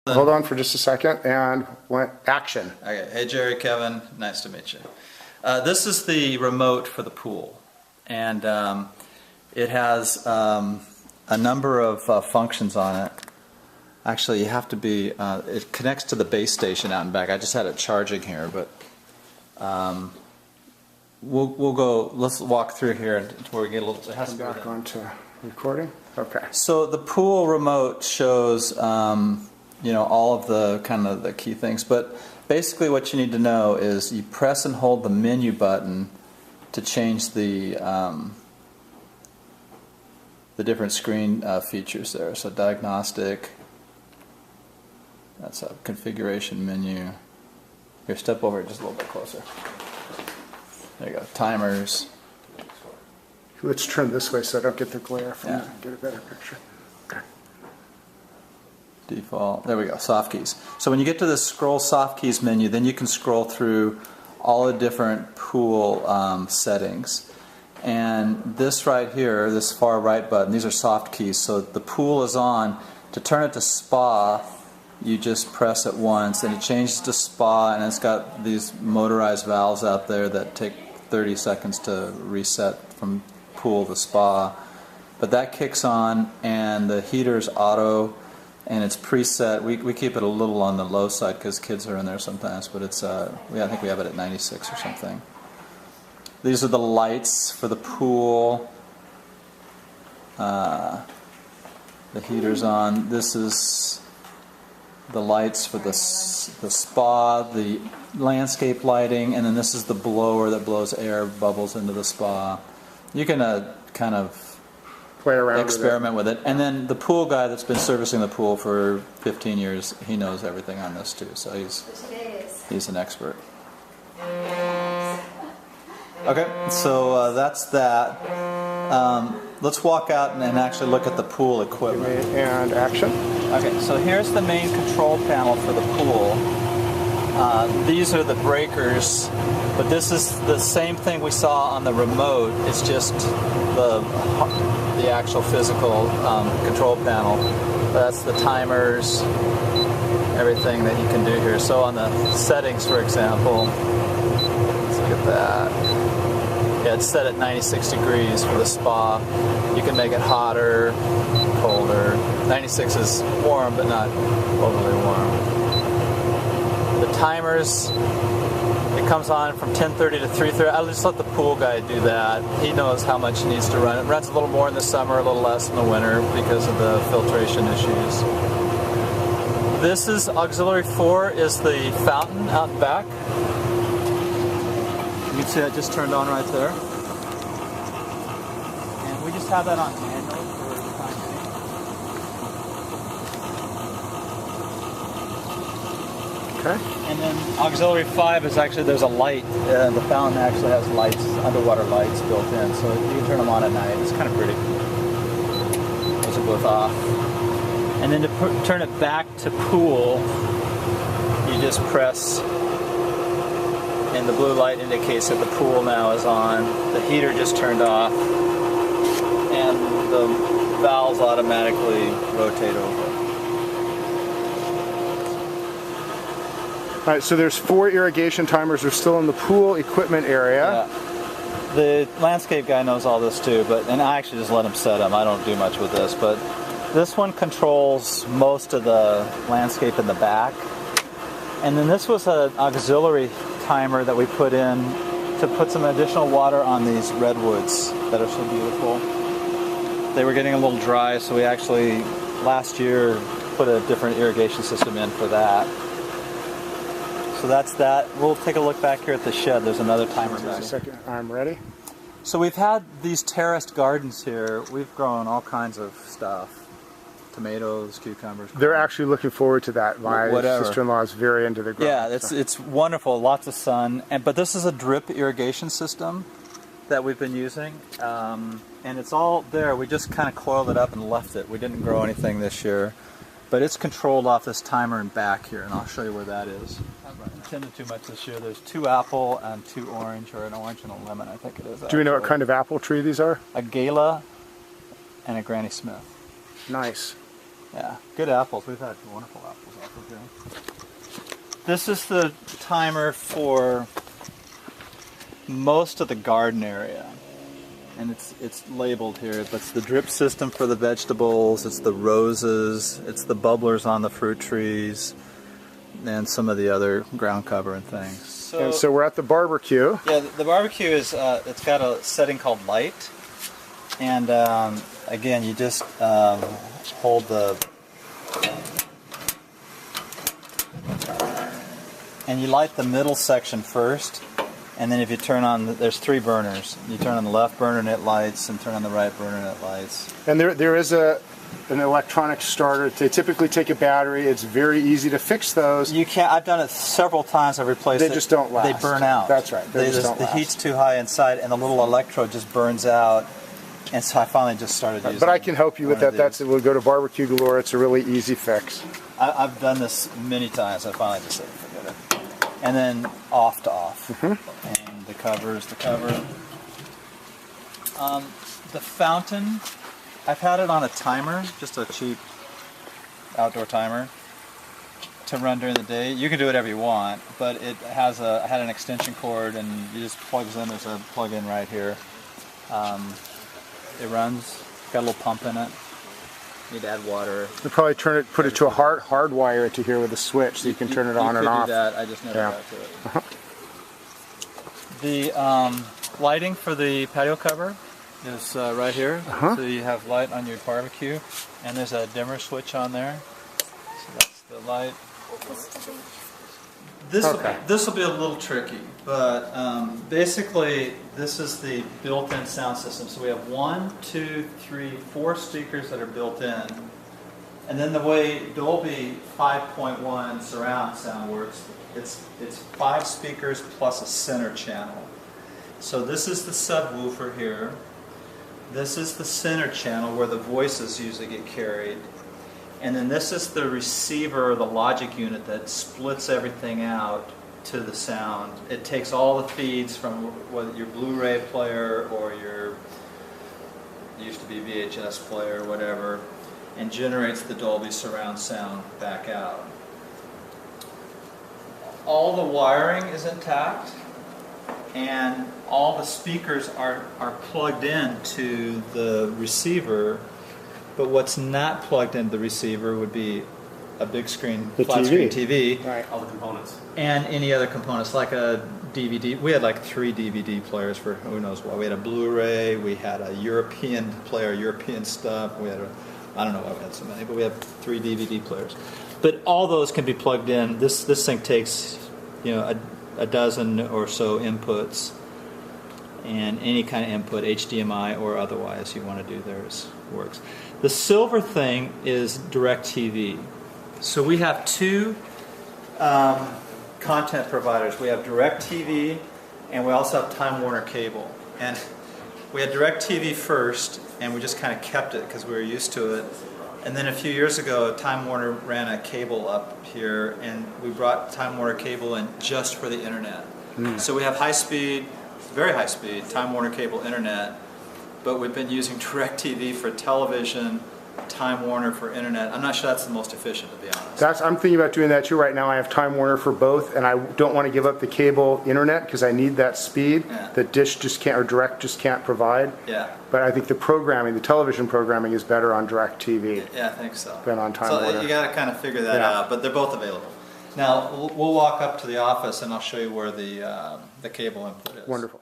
Hold on for just a second and action. Okay. Hey Jerry, Kevin, nice to meet you. This is the remote for the pool, and it has a number of functions on it. Actually, you have to be. It connects to the base station out and back. I just had it charging here, but we'll go. Let's walk through here where we get a little. It has Come to back onto recording. Okay. So the pool remote shows. You know, all of the kind of the key things, but basically what you need to know is you press and hold the menu button to change the different screen features there. So diagnostic, that's a configuration menu. Here, step over just a little bit closer. There you go, timers. Let's turn this way so I don't get the glare from get a better picture. Okay. Default. There we go. Soft keys. So when you get to the scroll soft keys menu, then you can scroll through all the different pool settings. And this right here, this far right button, these are soft keys. So the pool is on. To turn it to spa, you just press it once, and it changes to spa, and it's got these motorized valves out there that take 30 seconds to reset from pool to spa. But that kicks on, and the heater's auto. And it's preset. We keep it a little on the low side because kids are in there sometimes, but it's I think we have it at 96 or something. These are the lights for the pool. The heater's on. This is the lights for the spa, the landscape lighting, and then this is the blower that blows air bubbles into the spa. You can kind of play around experiment with it. And then the pool guy that's been servicing the pool for 15 years, he knows everything on this too, so he's an expert. Okay, so that's that. Let's walk out and actually look at the pool equipment. And action. Okay, so here's the main control panel for the pool. These are the breakers, but this is the same thing we saw on the remote. It's just the actual physical control panel. That's the timers, everything that you can do here. So on the settings, for example, let's look at that. Yeah, it's set at 96 degrees for the spa. You can make it hotter, colder. 96 is warm, but not overly warm. The timers, it comes on from 10:30 to 3:30. I'll just let the pool guy do that. He knows how much it needs to run. It runs a little more in the summer, a little less in the winter because of the filtration issues. This is auxiliary 4 is the fountain out back. You can see that just turned on right there. And we just have that on manual for the time being. Okay. And then auxiliary 5 is actually, there's a light. The fountain actually has lights, underwater lights built in, so you can turn them on at night. It's kind of pretty. Those are both off. And then to turn it back to pool, you just press, and the blue light indicates that the pool now is on. The heater just turned off, and the valves automatically rotate over. All right, so there's 4 irrigation timers. We're still in the pool equipment area. Yeah. The landscape guy knows all this too, and I actually just let him set them. I don't do much with this, but this one controls most of the landscape in the back. And then this was an auxiliary timer that we put in to put some additional water on these redwoods that are so beautiful. They were getting a little dry, so we actually last year put a different irrigation system in for that. So that's that. We'll take a look back here at the shed. There's another timer back. Just a second. I'm ready. So we've had these terraced gardens here. We've grown all kinds of stuff. Tomatoes, cucumbers. They're actually looking forward to that. My sister-in-law is very into the garden. Yeah, it's wonderful. Lots of sun. But this is a drip irrigation system that we've been using. And it's all there. We just kind of coiled it up and left it. We didn't grow anything this year. But it's controlled off this timer and back here, and I'll show you where that is. I haven't intended too much this year. There's 2 apple and 2 orange, or an orange and a lemon, I think it is. Do we know what kind of apple tree these are? A Gala and a Granny Smith. Nice. Yeah, good apples. We've had wonderful apples off of here. This is the timer for most of the garden area. And it's labeled here. It's the drip system for the vegetables, it's the roses, it's the bubblers on the fruit trees, and some of the other ground cover and things. And so we're at the barbecue. Yeah, the barbecue is, it's got a setting called light. And again, you just hold the... And you light the middle section first. And then if you turn on, there's 3 burners. You turn on the left burner and it lights, and turn on the right burner and it lights. And there is an electronic starter. They typically take a battery. It's very easy to fix those. You can't. I've done it several times. I've replaced it. They just don't last. They burn out. That's right. The heat's too high inside, and the little electrode just burns out. And so I finally just started using. But I can help you with that. We'll go to Barbecue Galore. It's a really easy fix. I've done this many times. I finally just said forget it. And then off to off. Mm-hmm. And the cover is the cover. The fountain, I've had it on a timer, just a cheap outdoor timer to run during the day. You can do whatever you want, but it has had an extension cord, and you just plugs in. There's a plug-in right here. It runs. Got a little pump in it. You need to add water. You'll probably put it to a hardwire it to here with a switch, so you can turn it on and off. You could do that. I just never got to it. The lighting for the patio cover is right here. So you have light on your barbecue, and there's a dimmer switch on there. So that's the light. This will be a little tricky, but basically this is the built-in sound system. So we have 1, 2, 3, 4 speakers that are built in, and then the way Dolby 5.1 surround sound works, it's 5 speakers plus a center channel. So this is the subwoofer here. This is the center channel where the voices usually get carried. And then this is the receiver, or the logic unit, that splits everything out to the sound. It takes all the feeds from whether your Blu-ray player or your used to be VHS player or whatever, and generates the Dolby surround sound back out. All the wiring is intact, and all the speakers are plugged in to the receiver. But what's not plugged into the receiver would be a big screen, flat screen TV. Right. All the components. And any other components, like a DVD. We had like 3 DVD players for who knows what. We had a Blu-ray, we had a European player, European stuff. We had I don't know why we had so many, but we had 3 DVD players. But all those can be plugged in. This thing takes, a dozen or so inputs, and any kind of input, HDMI or otherwise, you want to do theirs works. The silver thing is DirecTV. So we have 2 content providers. We have DirecTV, and we also have Time Warner Cable. And we had DirecTV first, and we just kind of kept it because we were used to it. And then a few years ago, Time Warner ran a cable up here, and we brought Time Warner Cable in just for the internet. So we have high speed, very high speed, Time Warner Cable internet, but we've been using DirecTV for television, Time Warner for internet. I'm not sure that's the most efficient, to be honest. I'm thinking about doing that too right now. I have Time Warner for both, and I don't want to give up the cable internet because I need that speed that Dish just can't, or Direct just can't provide. Yeah. But I think the programming, the television programming, is better on DirecTV. Yeah, I think so. Than on Time Warner. So you got to kind of figure that out, but they're both available. Now we'll walk up to the office, and I'll show you where the cable input is. Wonderful.